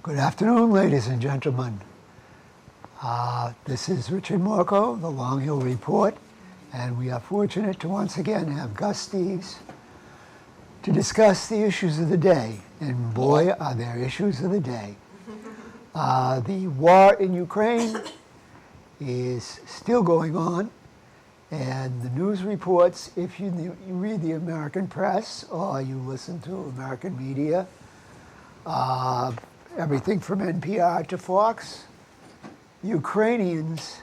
Good afternoon, ladies and gentlemen. This is Richard Morchoe, the Long Hill Report, and we are fortunate to once again have Gus Steeves to discuss the issues of the day. And boy, are there issues of the day. The war in Ukraine is still going on, and the news reports, if you read the American press or you listen to American media, everything from NPR to Fox, Ukrainians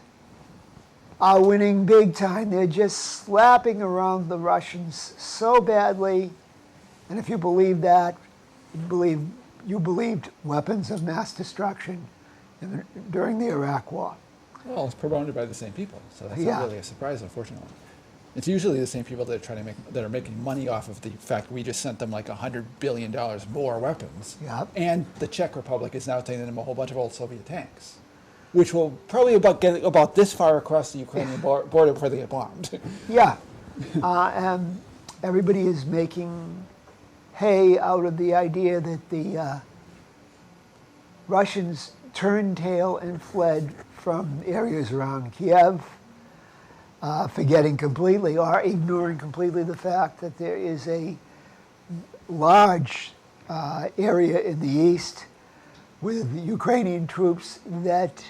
are winning big time. They're just slapping around the Russians so badly. And if you believe that, you believed weapons of mass destruction during the Iraq War. Well, it's promoted by the same people, so that's not really a surprise, unfortunately. It's usually the same people that are making money off of the fact we just sent them like $100 billion more weapons. Yep. And the Czech Republic is now sending them a whole bunch of old Soviet tanks, which will probably get about this far across the Ukrainian border before they get bombed. Yeah, and everybody is making hay out of the idea that the Russians turned tail and fled from areas around Kiev, forgetting completely or ignoring completely the fact that there is a large area in the east with Ukrainian troops that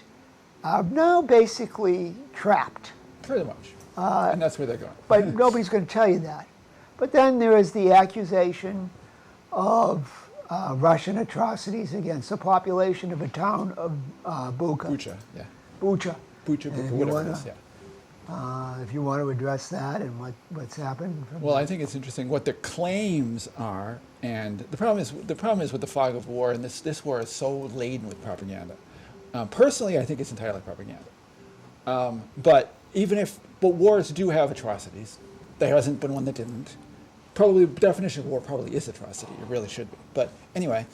are now basically trapped. Pretty much. And that's where they're going. But nobody's going to tell you that. But then there is the accusation of Russian atrocities against the population of a town of Bucha. Bucha, yeah. Bucha. Bucha, whatever it is, yeah. If you want to address that and what's happened. Well, I think it's interesting what the claims are, and the problem is with the fog of war, and this war is so laden with propaganda. Personally, I think it's entirely propaganda. But wars do have atrocities. There hasn't been one that didn't. Probably the definition of war probably is atrocity. It really should be. But anyway,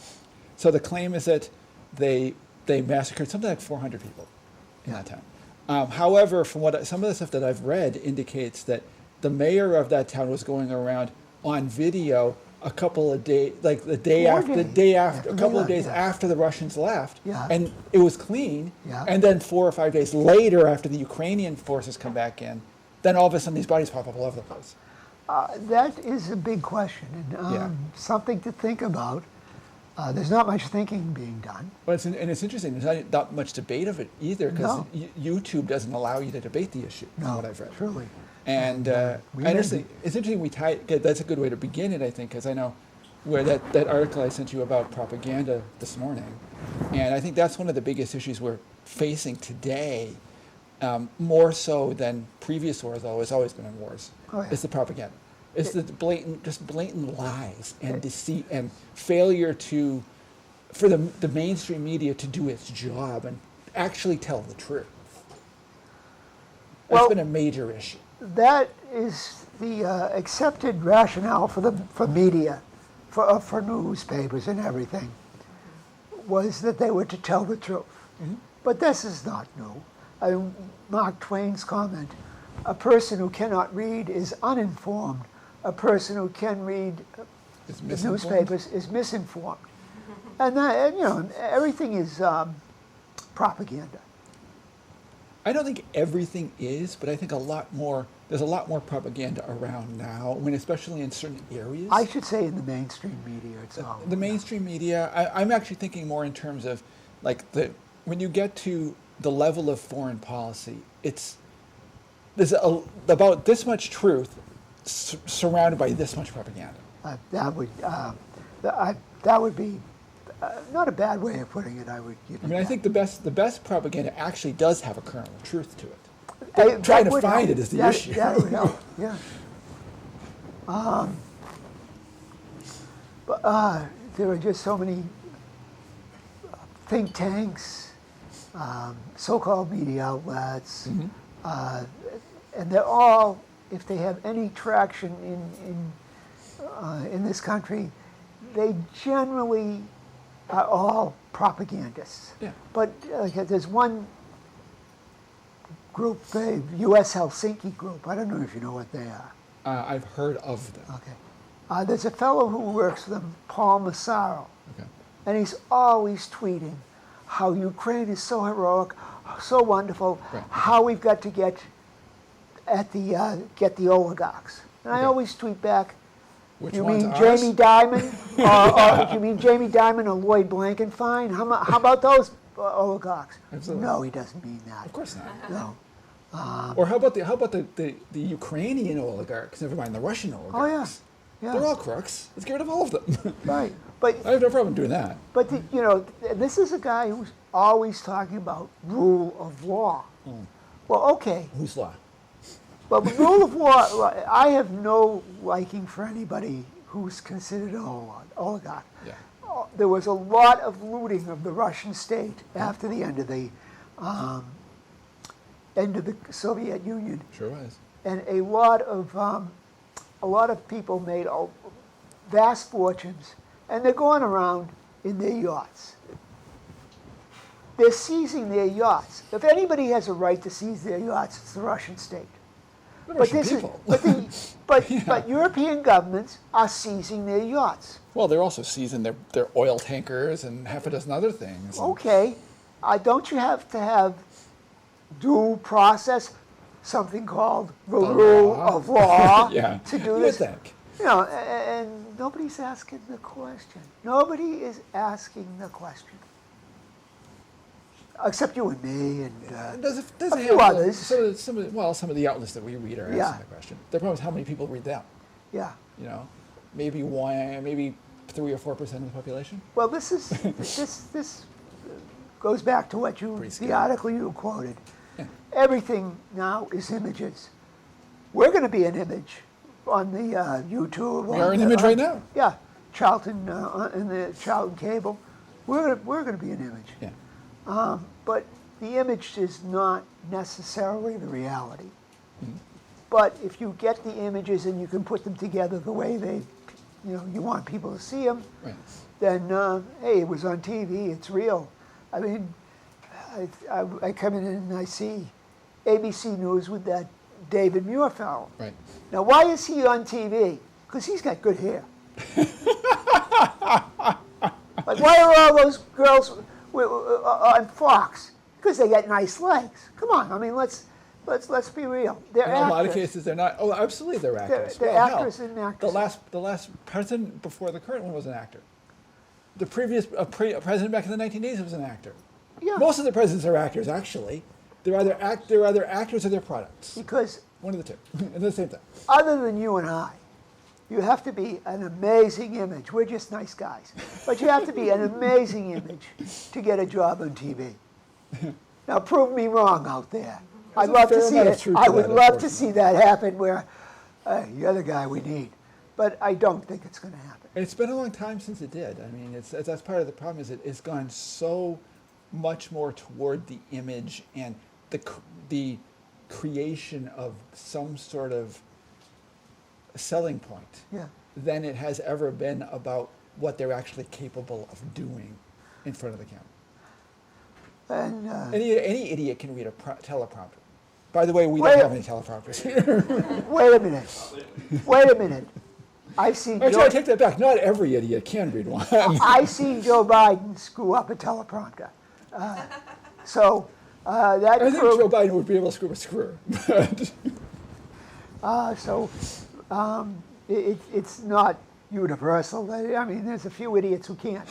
so the claim is that they massacred something like 400 people in that town. However, from some of the stuff that I've read indicates that the mayor of that town was going around on video a couple of days, like a couple of days after the Russians left, and it was clean. And then 4 or 5 days later, after the Ukrainian forces come back in, then all of a sudden these bodies pop up all over the place. That is a big question, and something to think about. There's not much thinking being done. Well, it's interesting. There's not much debate of it either, because YouTube doesn't allow you to debate the issue, from what I've read. Truly. And it's interesting. That's a good way to begin it, I think, because I know where that article I sent you about propaganda this morning, and I think that's one of the biggest issues we're facing today, more so than previous wars. Though it's always been in wars. It's the propaganda. It's the blatant lies and deceit and failure for the mainstream media to do its job and actually tell the truth. That's been a major issue. That is the accepted rationale for media, for newspapers and everything, was that they were to tell the truth. Mm-hmm. But this is not new. Mark Twain's comment, a person who cannot read is uninformed. A person who can read the newspapers is misinformed. And everything is propaganda. I don't think everything is, but I think there's a lot more propaganda around now, especially in certain areas. I should say in the mainstream media itself. The mainstream media, I'm actually thinking more in terms of when you get to the level of foreign policy, there's about this much truth surrounded by this much propaganda. That would be not a bad way of putting it. I think the best propaganda actually does have a kernel of truth to it. Trying to find it is the issue. That would help. Yeah. But there are just so many think tanks, so-called media outlets, and they're all, if they have any traction in this country, they generally are all propagandists. Yeah. But there's one group, the U.S. Helsinki group. I don't know if you know what they are. I've heard of them. Okay. There's a fellow who works for them, Paul Massaro. Okay. and he's always tweeting how Ukraine is so heroic, so wonderful, Right. how we've got to get the oligarchs. And I Okay. always tweet back, Which you one's mean ours? Jamie Dimon, or you mean Jamie Dimon or Lloyd Blankenfein? How about those oligarchs? Absolutely. No, he doesn't mean that. Of course not. No. Or how about the Ukrainian oligarchs? Never mind the Russian Oh yeah, oligarchs. yeah. They're all crooks. Let's get rid of all of them. Right. But I have no problem doing that. this is a guy who's always talking about rule of law. Well, okay. Whose law? Well, the rule of law, I have no liking for anybody who's considered an oligarch. Yeah. There was a lot of looting of the Russian state after the end of the Soviet Union, Sure was. and a lot of people made vast fortunes, and they're going around in their yachts. They're seizing their yachts. If anybody has a right to seize their yachts, it's the Russian state. The But Russian this is, people. but European governments are seizing their yachts. Well, they're also seizing their oil tankers and half a dozen other things. Okay, don't you have to have due process, something called the rule law. of law, Yeah. to do You would this? think. And nobody's asking the question. Nobody is asking the question. Except you and me and Does a few others. Some of the outlets that we read are Yeah. asking the question. The problem is how many people read them. yeah. Maybe 3 or 4% of the population. Well, this is this goes back to what Pretty scary. the article you quoted. Yeah. Everything now is images. We're going to be an image on the YouTube. We are an image right now. Yeah, Charlton in the Charlton cable. We're going to be an image. Yeah. But the image is not necessarily the reality. Mm-hmm. But if you get the images and you can put them together the way you want people to see them, Right. then hey, it was on TV. It's real. I mean, I come in and I see ABC News with that David Muir fellow. Right. Now, why is he on TV? Because he's got good hair. Like, why are all those girls on Fox? Because they got nice legs. Come on, I mean, let's be real. They're In a lot of actors. cases, they're not. Oh, absolutely, they're actors. They're Well, hell, actors and actresses. The last president before the current one was an actor. The previous president back in the 1980s was an actor. Yeah. Most of the presidents are actors, actually. They're either actors or they're products. Because One of the two, at the same time. other than you and I, you have to be an amazing image. We're just nice guys. But you have to be an amazing image to get a job on TV. Now, prove me wrong out there. I'd a love to fair see amount of it. truth I to would that, love to see that happen where you're the guy we need. But I don't think it's going to happen. It's been a long time since it did. I mean, that's part of the problem. Is it's gone so much more toward the image and the creation of some sort of selling point Yeah. than it has ever been about what they're actually capable of doing in front of the camera. And Any idiot can read a teleprompter. By the way, we Wait. don't have any teleprompters here. wait a minute. Wait a minute. I've seen Actually, I take that back. Not every idiot can read one. I've seen Joe Biden screw up a teleprompter. So that I think proved- Joe Biden would be able to screw a screwer. It's not universal. I mean, there's a few idiots who can't.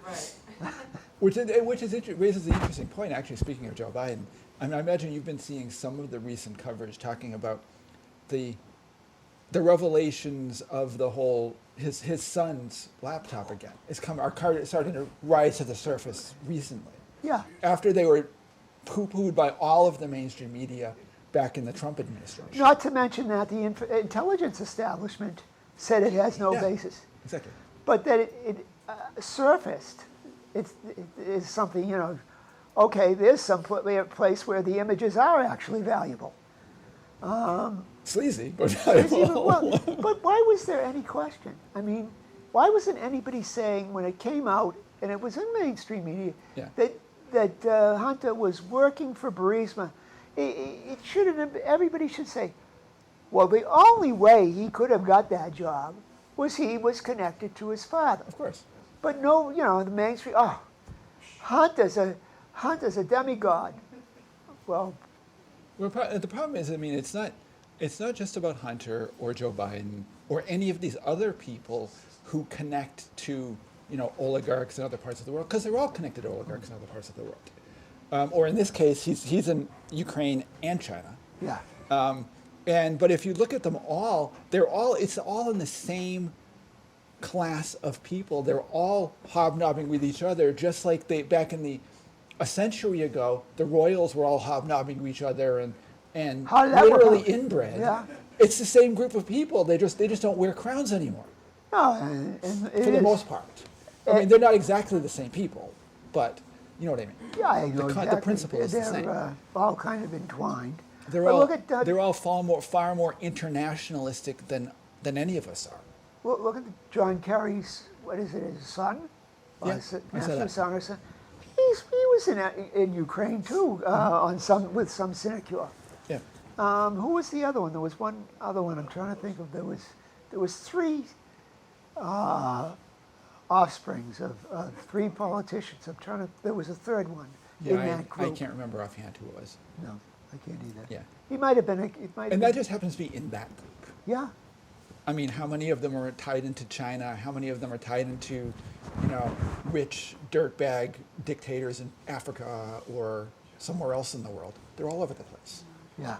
Right. Which raises the interesting point, actually, speaking of Joe Biden. I mean, I imagine you've been seeing some of the recent coverage talking about the revelations of the whole, his son's laptop again. Are starting to rise to the surface recently. Yeah. After they were poo-pooed by all of the mainstream media back in the Trump administration. Not to mention that the intelligence establishment said it has no Yeah. basis. Exactly. But that it surfaced. It is something, okay, there's some place where the images are actually valuable. Sleazy, but It's even- valuable. well, but why was there any question? I mean, why wasn't anybody saying when it came out, and it was in mainstream media, Yeah. that Hunter was working for Burisma? It shouldn't have, everybody should say, well, the only way he could have got that job was he was connected to his father. Of course. But no, the mainstream. Oh, Hunt is a demigod. Well, The problem is, I mean, it's not just about Hunter or Joe Biden or any of these other people who connect to, oligarchs in other parts of the world, because they're all connected to oligarchs in other parts of the world. Or in this case, he's in Ukraine and China. yeah. But if you look at them all, it's all in the same class of people. They're all hobnobbing with each other, just like back in a century ago, the royals were all hobnobbing with each other and How did that work literally out? inbred. Yeah. It's the same group of people. They just don't wear crowns anymore, No, and it for the is- most part. I mean, they're not exactly the same people, but you know what I mean. Yeah, I know The exactly. principle is the same. They're all kind of entwined. They're But all look at they're all far more internationalistic than any of us are. look at John Kerry's, what is it, his son? Or Yeah, his I saw nephew, that. son or son. He was in Ukraine too, with some sinecure. Yeah. Who was the other one? There was one other one I'm trying to think of. There was three offsprings of three politicians. There was a third one in Yeah, that I group. can't remember offhand who it was. No, I can't either. Yeah. He might have been. It might have And been. that just happens to be in that group. Yeah. I mean, how many of them are tied into China? How many of them are tied into, rich dirtbag dictators in Africa or somewhere else in the world? They're all over the place. Yeah.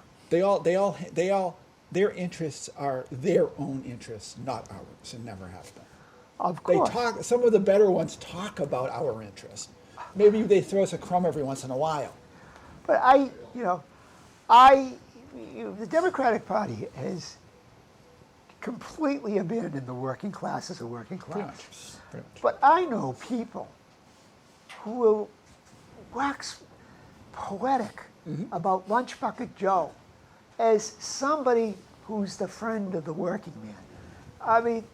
Their interests are their own interests, not ours, and never have been. Of They course. some of the better ones talk about our interests. Maybe they throw us a crumb every once in a while. But the Democratic Party has completely abandoned the working class as a working Pretty class. much. Pretty much. But I know people who will wax poetic about Lunch Bucket Joe as somebody who's the friend of the working man.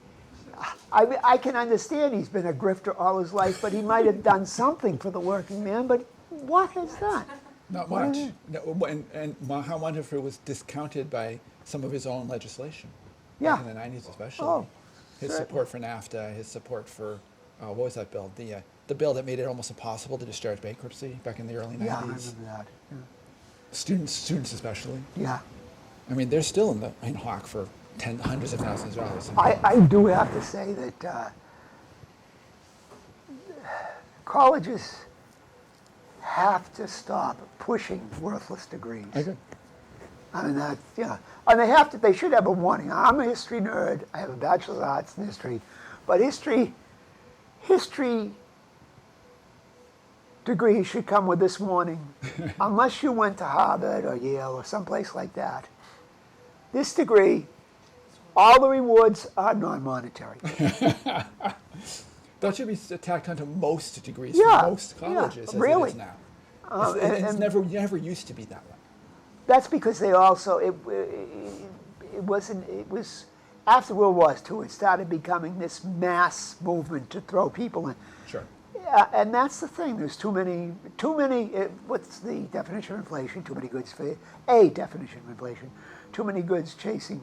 I can understand he's been a grifter all his life, but he might have done something for the working man, but what has that? Not What much. is it? No, and how much of it was discounted by some of his own legislation. Yeah. Back in the 90s especially. Oh, His certainly. support for NAFTA, his support for, what was that bill? The bill that made it almost impossible to discharge bankruptcy back in the early 90s. Yeah, I remember that. Students especially. Yeah. I mean, they're still in hock for hundreds of thousands of dollars. I do have to say that colleges have to stop pushing worthless degrees. I agree. I mean, and they should have a warning. I'm a history nerd. I have a bachelor's of arts in history, but history degrees should come with this warning. Unless you went to Harvard or Yale or someplace like that, this degree, all the rewards are non-monetary. That should be tacked onto most degrees Yeah, for most colleges as really. it is now. And- It's never used to be that way. That's because they also it was after World War II. It started becoming this mass movement to throw people in. Sure. Yeah, and that's the thing. There's too many. What's the definition of inflation? Too many goods for a definition of inflation. Too many goods chasing.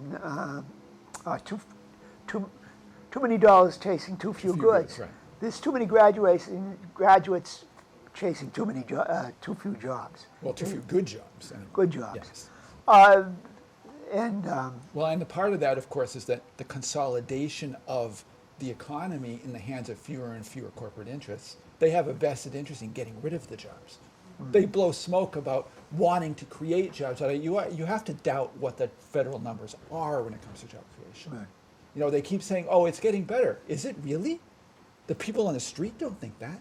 Too many dollars chasing too few Few goods. goods, right. There's too many graduates chasing too few jobs. Well, too few good jobs. Anyway. Good jobs. Yes. And Well, and the part of that, of course, is that the consolidation of the economy in the hands of fewer and fewer corporate interests, they have a vested interest in getting rid of the jobs. They blow smoke about wanting to create jobs. You have to doubt what the federal numbers are when it comes to job creation. Right. They keep saying, oh, it's getting better. Is it really? The people on the street don't think that.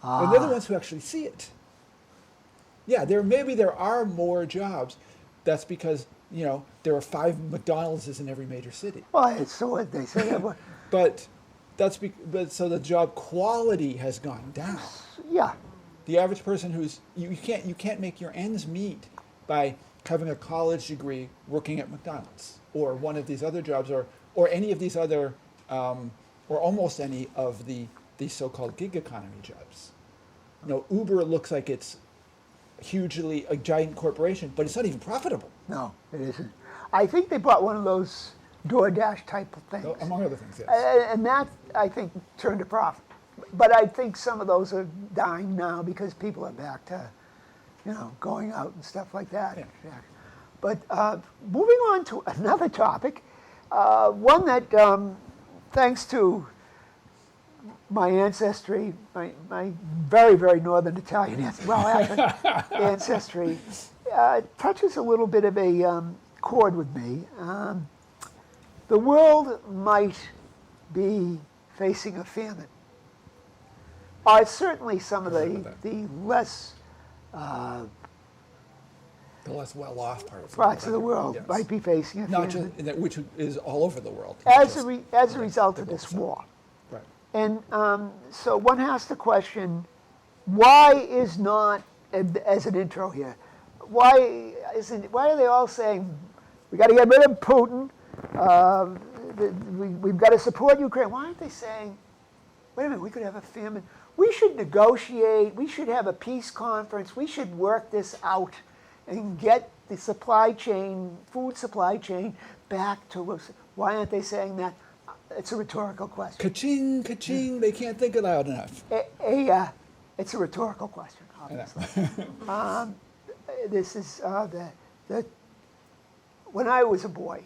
And they're the ones who actually see it. Yeah, maybe there are more jobs. That's because, there are 5 McDonald's in every major city. well, it's so what they say. But so the job quality has gone down. Yeah. The average person you can't make your ends meet by having a college degree working at McDonald's or one of these other jobs or any of these other or almost any of the so-called gig economy jobs. Uber looks like it's hugely a giant corporation, but it's not even profitable. No, it isn't. I think they bought one of those DoorDash type of things. Among other things, yes. And that, I think, turned a profit. But I think some of those are dying now because people are back to, going out and stuff like that. Yeah. But moving on to another topic, one that, thanks to my ancestry, my very, very northern Italian ancestry, touches a little bit of a chord with me. The world might be facing a famine. Certainly some of the less the less well-off parts of the world yes. might be facing a Not famine. just, which is all over the world. As a result of this war. Right. And so one has to question, why is not, as an intro here, why are they all saying, we got to get rid of Putin, we've got to support Ukraine? Why aren't they saying, wait a minute, we could have a famine. We should negotiate, we should have a peace conference, we should work this out and get the supply chain, food supply chain, back to, why aren't they saying that? It's a rhetorical question. Ka-ching, ka-ching, they can't think it loud enough. It's a rhetorical question, obviously. This is, when I was a boy,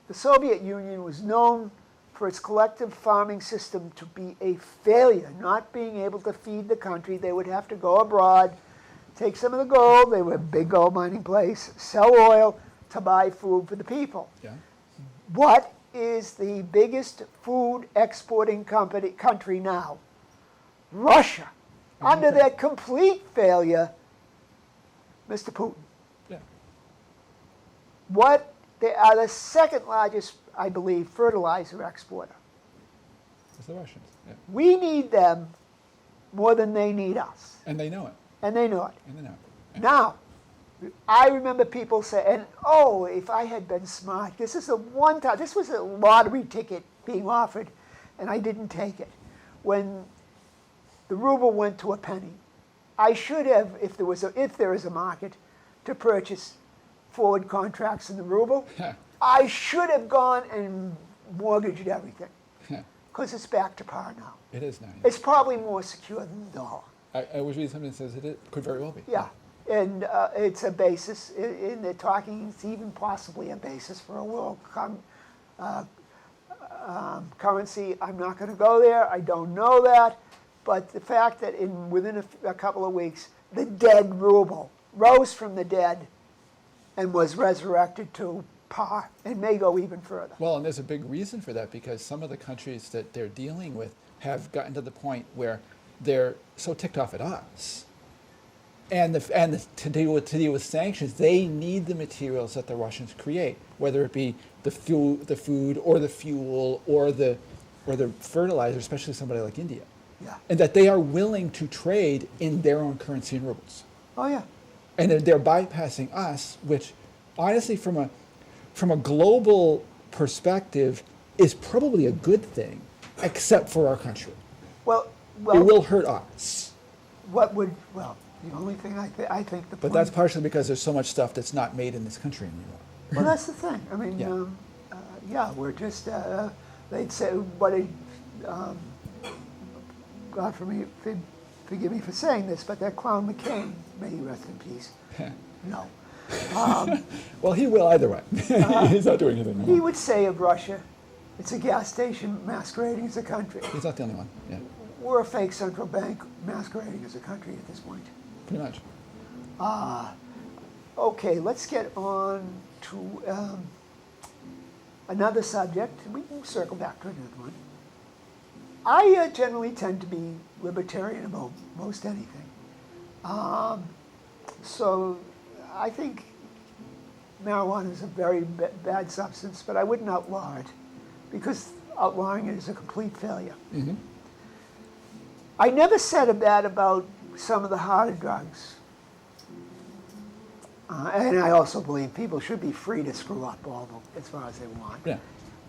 the Soviet Union was known for its collective farming system to be a failure, not being able to feed the country. They would have to go abroad, take some of the gold, they were a big gold mining place, sell oil to buy food for the people. Yeah. What is the biggest food exporting country now? Russia. Under their complete failure, Mr. Putin. Yeah. They are the second largest, I believe, fertilizer exporter. It's the Russians. Yeah. We need them more than they need us. And they know it. And they know it. And they know it. Now, I remember people saying, oh, if I had been smart, this is the one time, this was a lottery ticket being offered, and I didn't take it. When the ruble went to a penny, I should have, if there is a market, to purchase forward contracts in the ruble, I should have gone and mortgaged everything, because it's back to par now. It is now. It's probably more secure than the dollar. I was reading something that says it could very well be. Yeah, and it's a basis, in they're talking, it's even possibly a basis for a world currency. I'm not going to go there, I don't know that, but the fact that within a couple of weeks, the dead ruble rose from the dead and was resurrected to par, and may go even further. Well, and there's a big reason for that, because some of the countries that they're dealing with have gotten to the point where they're so ticked off at us. And to deal with sanctions, they need the materials that the Russians create, whether it be the food or the fuel or the fertilizer, especially somebody like India. Yeah. And that they are willing to trade in their own currency in rubles. Oh yeah. And they're bypassing us, which honestly from a global perspective is probably a good thing, except for our country. Well, It will hurt us. The only thing I think the point. But that's partially because there's so much stuff that's not made in this country anymore. Well, that's the thing. I mean, we're just, they'd say, God forgive me for saying this, but that clown McCain, may he rest in peace. No. Well, he will either way. He's not doing anything He wrong. would say of Russia, it's a gas station masquerading as a country. He's not the only one. Yeah, We're a fake central bank masquerading as a country at this point. pretty much. Okay, let's get on to another subject. We can circle back to another one. I generally tend to be libertarian about most anything. So I think marijuana is a very bad substance, but I wouldn't outlaw it because outlawing it is a complete failure. Mm-hmm. I never said a bad about some of the harder drugs. And I also believe people should be free to screw up as far as they want,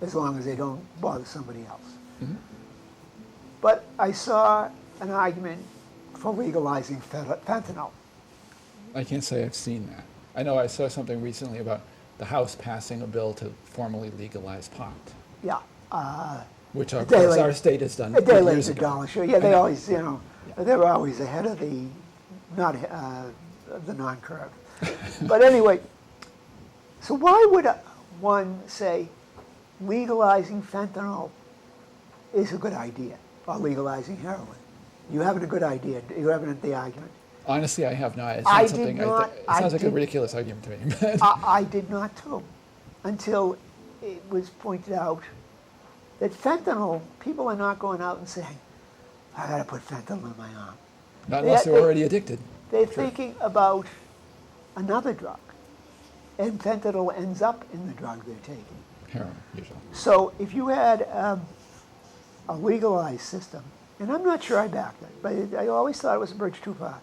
as long as they don't bother somebody else. Mm-hmm. But I saw an argument for legalizing fentanyl. I can't say I've seen that. I know I saw something recently about the House passing a bill to formally legalize pot, Yeah. which of day course late. our state has done A day late, years a ago. dollar short. Yeah, I they know. always, Yeah. they were always ahead of the non-curve. But anyway, so why would one say legalizing fentanyl is a good idea, or legalizing heroin? You having a good idea? You having the argument? Honestly, I have not. It's I not did something. not- It I sounds like a did- ridiculous argument to me. but- I did not too, until it was pointed out that fentanyl, people are not going out and saying, I gotta put fentanyl in my arm. Not unless they're already addicted. They're thinking about another drug, and fentanyl ends up in the drug they're taking. Heroin, usually. So if you had a legalized system, and I'm not sure I backed it, but I always thought it was a bridge too far,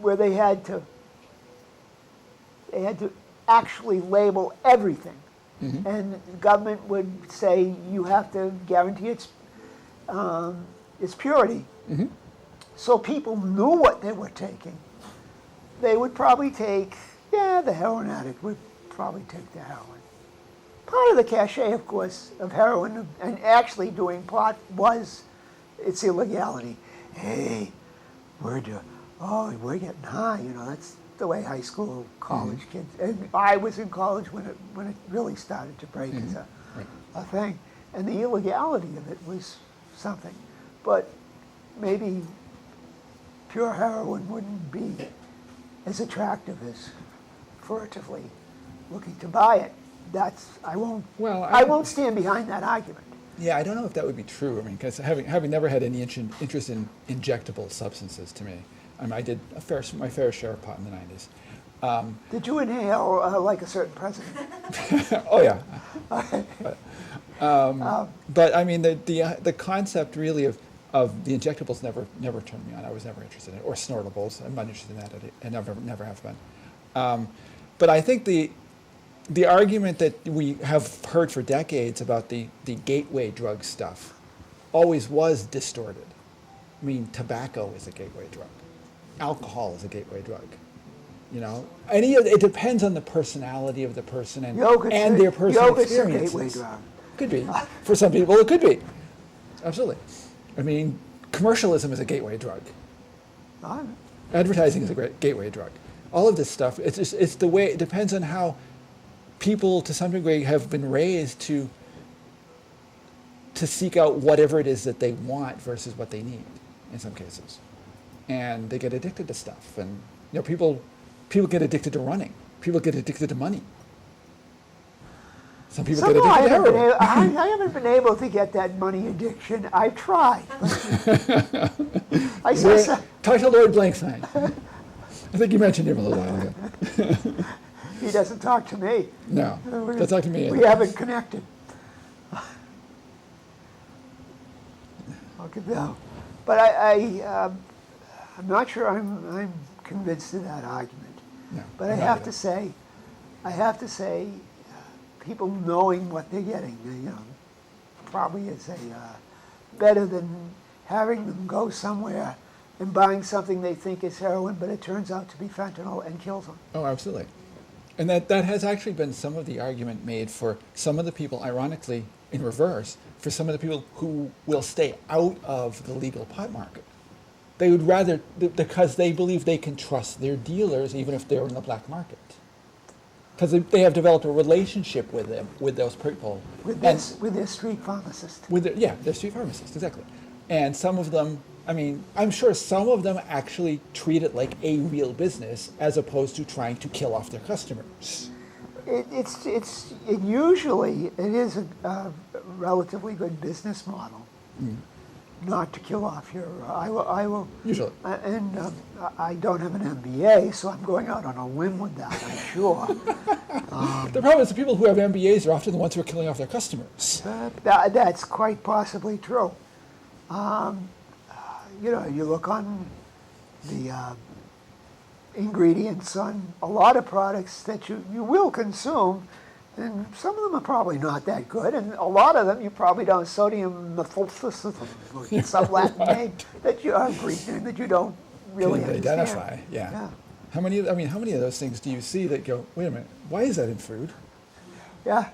where they had to actually label everything, and the government would say you have to guarantee its purity, so people knew what they were taking. They would probably take, the heroin addict would probably take the heroin. Part of the cachet, of course, of heroin and actually doing pot was its illegality. Hey, we're getting high. That's the way high school, college kids. And I was in college when it really started to break as a thing, and the illegality of it was something. But maybe pure heroin wouldn't be as attractive as furtively looking to buy it. I won't stand behind that argument. Yeah, I don't know if that would be true. I mean, because having never had any interest in injectable substances, to me, I did my fair share of pot in the 90s. Did you inhale like a certain president? Oh yeah. But I mean, the concept really of the injectables never turned me on. I was never interested in it, or snortables. I'm not interested in that, and never have been. But I think the argument that we have heard for decades about the gateway drug stuff always was distorted. I mean, tobacco is a gateway drug. Alcohol is a gateway drug. It depends on the personality of the person and their personal Yogurt's a experiences. gateway drug. Could be. For some people, it could be. Absolutely. I mean, commercialism is a gateway drug. Advertising is a great gateway drug. All of this stuff, it's the way, it depends on how people, to some degree, have been raised to seek out whatever it is that they want versus what they need, in some cases. And they get addicted to stuff. And people get addicted to running. People get addicted to money. Some people get addicted to heroin. I haven't been able to get that money addiction. I've tried. Talk to Lord Blankstein. I think you mentioned him a little while ago. He doesn't talk to me. No, don't talk to me either. We haven't connected. Okay, no. But I'm not sure I'm convinced of that argument. No, But I have to say, people knowing what they're getting, probably is better than having them go somewhere and buying something they think is heroin, but it turns out to be fentanyl and kills them. Oh, absolutely. And that has actually been some of the argument made for some of the people, ironically, in reverse, for some of the people who will stay out of the legal pot market. They would rather, because they believe they can trust their dealers even if they're in the black market. Because they have developed a relationship with them, with those people. With their street pharmacist. They're street pharmacists, exactly. And some of them, I mean, I'm sure some of them actually treat it like a real business as opposed to trying to kill off their customers. It usually is a relatively good business model, not to kill off your. I will. Usually. And I don't have an MBA, so I'm going out on a limb with that. I'm sure. The problem is the people who have MBAs are often the ones who are killing off their customers. That's quite possibly true. You look on the ingredients on a lot of products that you will consume, and some of them are probably not that good, and a lot of them you probably don't. Sodium methylphosphate, some Latin name that you are Greek name that you don't really Can't understand. identify, yeah. How many of those things do you see that go, wait a minute, why is that in food? Yeah, You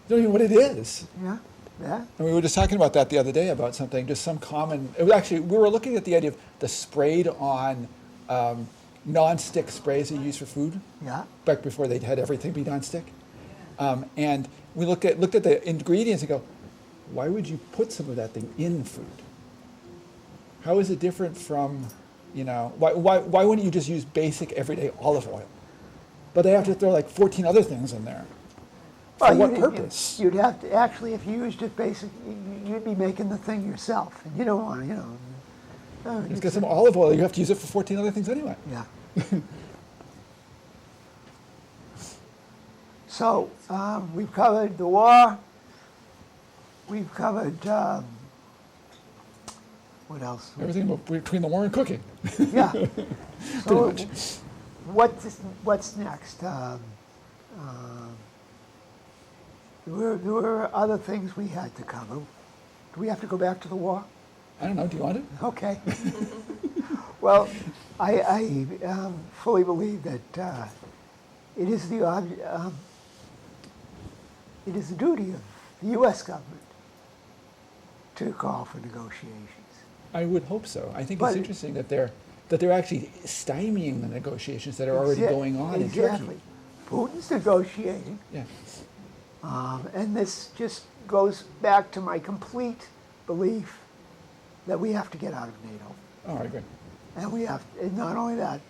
don't even know what it is. yeah, yeah. And we were just talking about that the other day about something, just some common, it was actually, we were looking at the idea of the sprayed on non-stick sprays they use for food, Yeah. back before they'd had everything be non-stick. And we looked at the ingredients and go, why would you put some of that thing in food? How is it different from, why wouldn't you just use basic everyday olive oil? But they have to throw like 14 other things in there. For what purpose? You'd have to, actually, if you used it basic, you'd be making the thing yourself. And you don't want to, Just get some olive oil, you have to use it for 14 other things anyway. Yeah. So, we've covered the war. We've covered, what else? Everything between the war and cooking. Yeah. So, much. what's next? There were other things we had to cover. Do we have to go back to the war? I don't know, do you want it? Okay. Well, I fully believe that it is the duty of the U.S. government to call for negotiations. I would hope so. I think But- it's interesting that they're actually stymieing the negotiations that are already going on in Turkey. Exactly. Putin's negotiating, Yeah. and this just goes back to my complete belief that we have to get out of NATO. Oh, I agree. And not only that,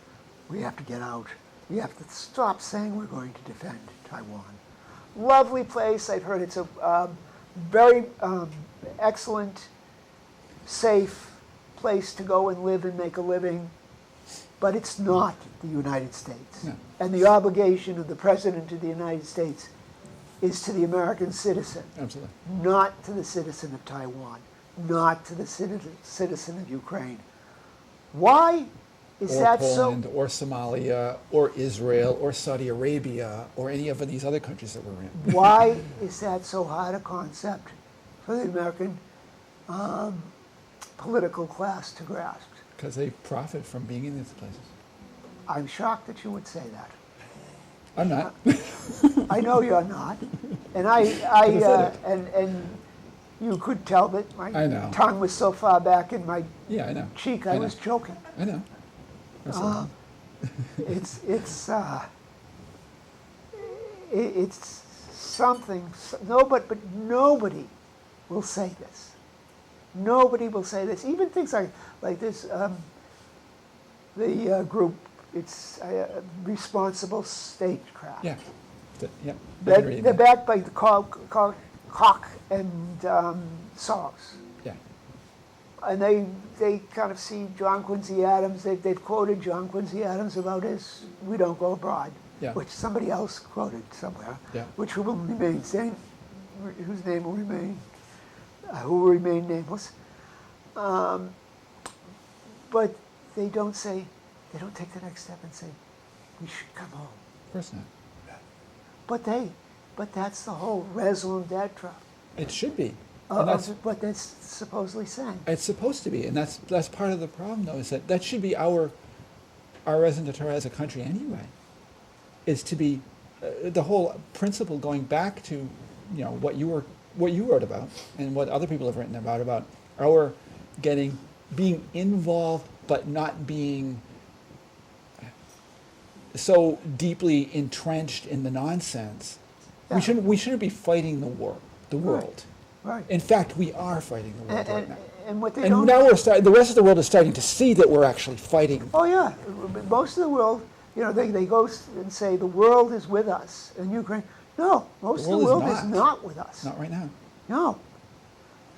we have to get out. We have to stop saying we're going to defend Taiwan. Lovely place. I've heard it's a very excellent, safe place to go and live and make a living, but it's not the United States. No. And the obligation of the President of the United States is to the American citizen, Absolutely. not to the citizen of Taiwan, not to the citizen of Ukraine. Why is Or that Poland, so? or Somalia, or Israel, or Saudi Arabia, or any of these other countries that we're in. Why is that so hard a concept for the American political class to grasp? Because they profit from being in these places. I'm shocked that you would say that. I'm not. I know you're not, and Pathetic. and you could tell that my I know. tongue was so far back in my Yeah, I know. cheek. I I know. was joking. I know. Absolutely. It's something. But nobody will say this. Nobody will say this. Even things like this. The group. It's responsible statecraft. Yeah. Yeah. I've been reading They're that. backed by the Koch and Soros. Yeah. And they kind of see John Quincy Adams. They've quoted John Quincy Adams about his "We don't go abroad," Yeah. which somebody else quoted somewhere, Yeah. which will remain whose name will remain, who will remain nameless. But they don't say, they don't take the next step and say, we should come home. Of course not. But that's the whole raison d'etre It should be. And that's, of what that's supposedly saying. it's supposed to be, and that's part of the problem, though, is that should be our raison d'etre as a country anyway. Is to be the whole principle going back to what you wrote about and what other people have written about our being involved but not being so deeply entrenched in the nonsense. Yeah. We shouldn't be fighting the world. Right. In fact, we are fighting the world right now. And what they And don't. now the rest of the world is starting to see that we're actually fighting. Oh yeah, most of the world, they go and say the world is with us in Ukraine. No, most of the world is not with us. Not right now. No.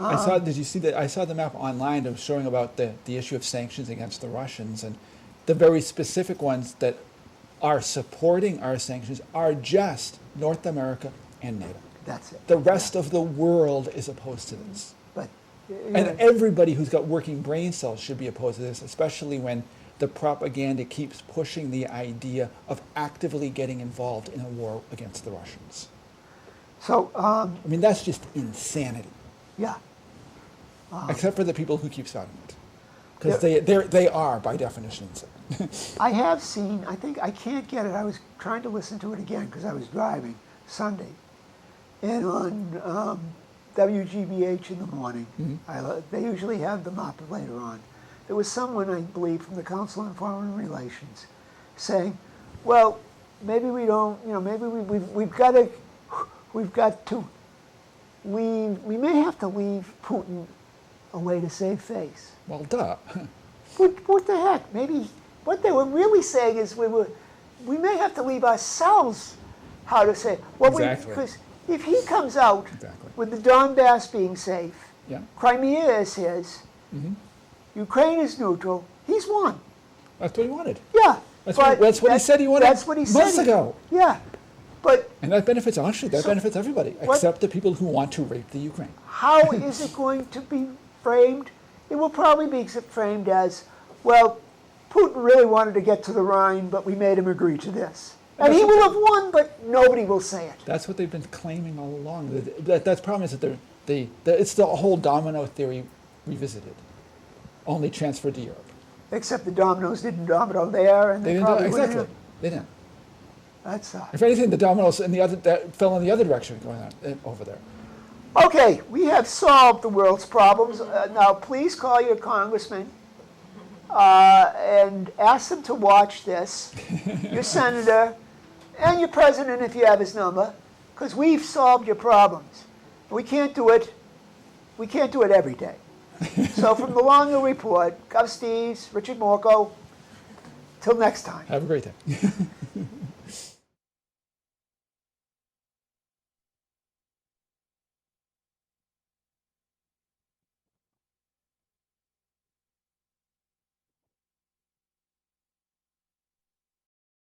Did you see that? I saw the map online that was showing about the issue of sanctions against the Russians, and the very specific ones that are supporting our sanctions are just North America and NATO. That's it. The rest of the world is opposed to this. But And everybody who's got working brain cells should be opposed to this, especially when the propaganda keeps pushing the idea of actively getting involved in a war against the Russians. so I mean, that's just insanity, yeah. except for the people who keep spouting it. Because they are, by definition. I have seen, I think, I can't get it, I was trying to listen to it again because I was driving Sunday. And on WGBH in the morning, they usually have them up later on. There was someone, I believe, from the Council on Foreign Relations saying, well, maybe we don't, maybe we've got to leave, we may have to leave Putin a way to save face. Well, duh. What the heck? Maybe what they were really saying is we may have to leave ourselves how to say. Well, Exactly. Because if he comes out Exactly. with the Donbass being safe, Yeah. Crimea is his, Ukraine is neutral, he's won. That's what he wanted. Yeah. That's but what he said he wanted That's what he months said. ago. Yeah. But And that benefits, actually, that So benefits everybody, what- except the people who want to rape the Ukraine. how is it going to be framed? It will probably be framed as, well, Putin really wanted to get to the Rhine, but we made him agree to this. And he will have won, but nobody will say it. That's what they've been claiming all along. That's the problem is that it's the whole domino theory revisited, only transferred to Europe. Except the dominoes didn't domino there, and They they didn't probably exactly. wouldn't They didn't. have. That sucks. If anything, the dominoes that fell in the other direction going on over there. Okay, we have solved the world's problems. Now, please call your congressman and ask them to watch this, your senator, and your president if you have his number, because we've solved your problems. We can't do it. We can't do it every day. So from the Long Hill Report, Gus Steeves, Richard Morchoe, till next time. Have a great day.